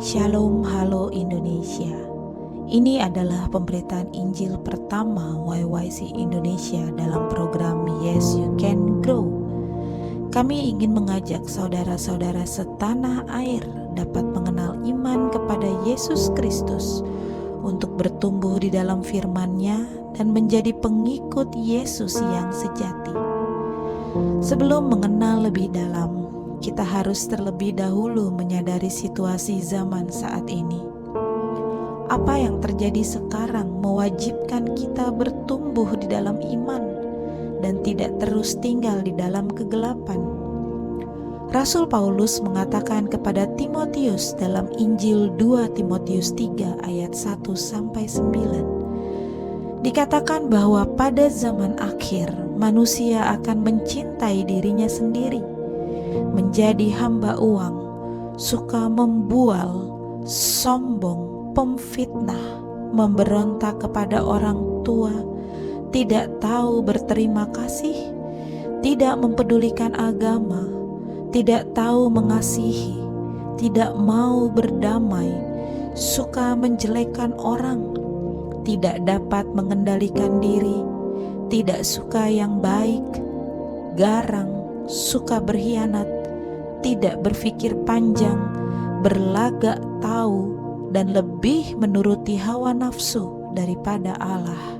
Shalom, halo Indonesia. Ini adalah pemberitaan Injil pertama YYC Indonesia dalam program Yes You Can Grow. Kami ingin mengajak saudara-saudara setanah air dapat mengenal iman kepada Yesus Kristus untuk bertumbuh di dalam firman-Nya dan menjadi pengikut Yesus yang sejati. Sebelum mengenal lebih dalam, kita harus terlebih dahulu menyadari situasi zaman saat ini. Apa yang terjadi sekarang mewajibkan kita bertumbuh di dalam iman dan tidak terus tinggal di dalam kegelapan. Rasul Paulus mengatakan kepada Timotius dalam Injil 2 Timotius 3 ayat 1-9. Dikatakan bahwa pada zaman akhir manusia akan mencintai dirinya sendiri, menjadi hamba uang, suka membual, sombong, pemfitnah, memberontak kepada orang tua, tidak tahu berterima kasih, tidak mempedulikan agama, tidak tahu mengasihi, tidak mau berdamai, suka menjelekkan orang, tidak dapat mengendalikan diri, tidak suka yang baik, garang, suka berkhianat, tidak berpikir panjang, berlagak tahu, dan lebih menuruti hawa nafsu daripada Allah.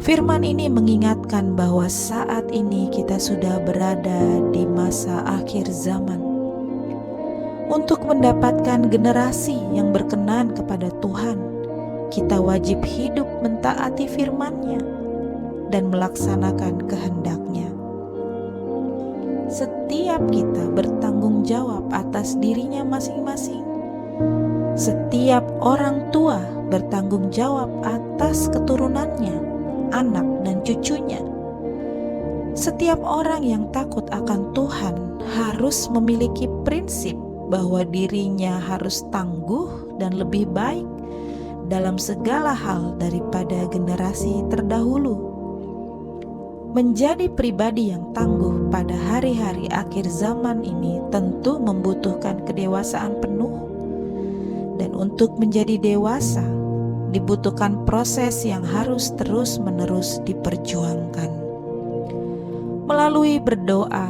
Firman ini mengingatkan bahwa saat ini kita sudah berada di masa akhir zaman. Untuk mendapatkan generasi yang berkenan kepada Tuhan, kita wajib hidup mentaati firman-Nya dan melaksanakan kehendak-Nya. Setiap kita bertanggung jawab atas dirinya masing-masing. Setiap orang tua bertanggung jawab atas keturunannya, anak dan cucunya. Setiap orang yang takut akan Tuhan harus memiliki prinsip bahwa dirinya harus tangguh dan lebih baik dalam segala hal daripada generasi terdahulu. Menjadi pribadi yang tangguh pada hari-hari akhir zaman ini tentu membutuhkan kedewasaan penuh. Dan untuk menjadi dewasa, dibutuhkan proses yang harus terus-menerus diperjuangkan. Melalui berdoa,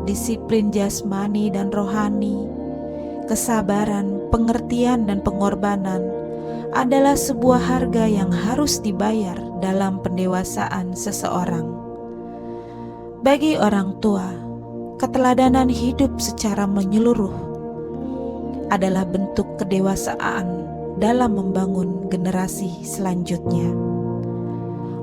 disiplin jasmani dan rohani, kesabaran, pengertian dan pengorbanan adalah sebuah harga yang harus dibayar dalam pendewasaan seseorang. Bagi orang tua, keteladanan hidup secara menyeluruh adalah bentuk kedewasaan dalam membangun generasi selanjutnya.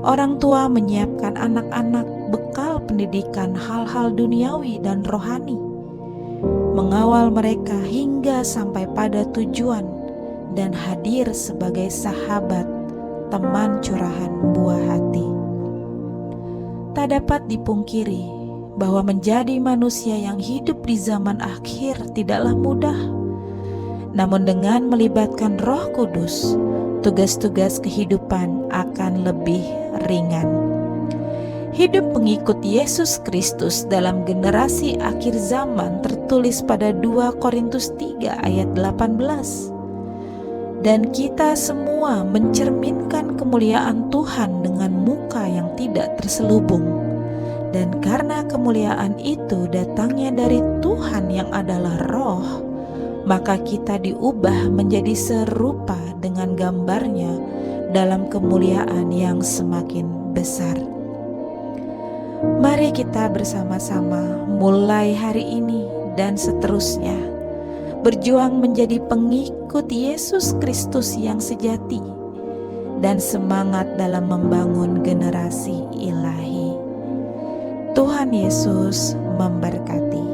Orang tua menyiapkan anak-anak bekal pendidikan hal-hal duniawi dan rohani, mengawal mereka hingga sampai pada tujuan dan hadir sebagai sahabat, teman curahan buah hati. Tak dapat dipungkiri bahwa menjadi manusia yang hidup di zaman akhir tidaklah mudah. Namun dengan melibatkan Roh Kudus, tugas-tugas kehidupan akan lebih ringan. Hidup pengikut Yesus Kristus dalam generasi akhir zaman tertulis pada 2 Korintus 3 ayat 18. Dan kita semua mencerminkan kemuliaan Tuhan dengan muka yang tidak terselubung. Dan karena kemuliaan itu datangnya dari Tuhan yang adalah Roh, maka kita diubah menjadi serupa dengan gambar-Nya dalam kemuliaan yang semakin besar. Mari kita bersama-sama mulai hari ini dan seterusnya berjuang menjadi pengikut Yesus Kristus yang sejati dan semangat dalam membangun generasi ilahi. Tuhan Yesus memberkati.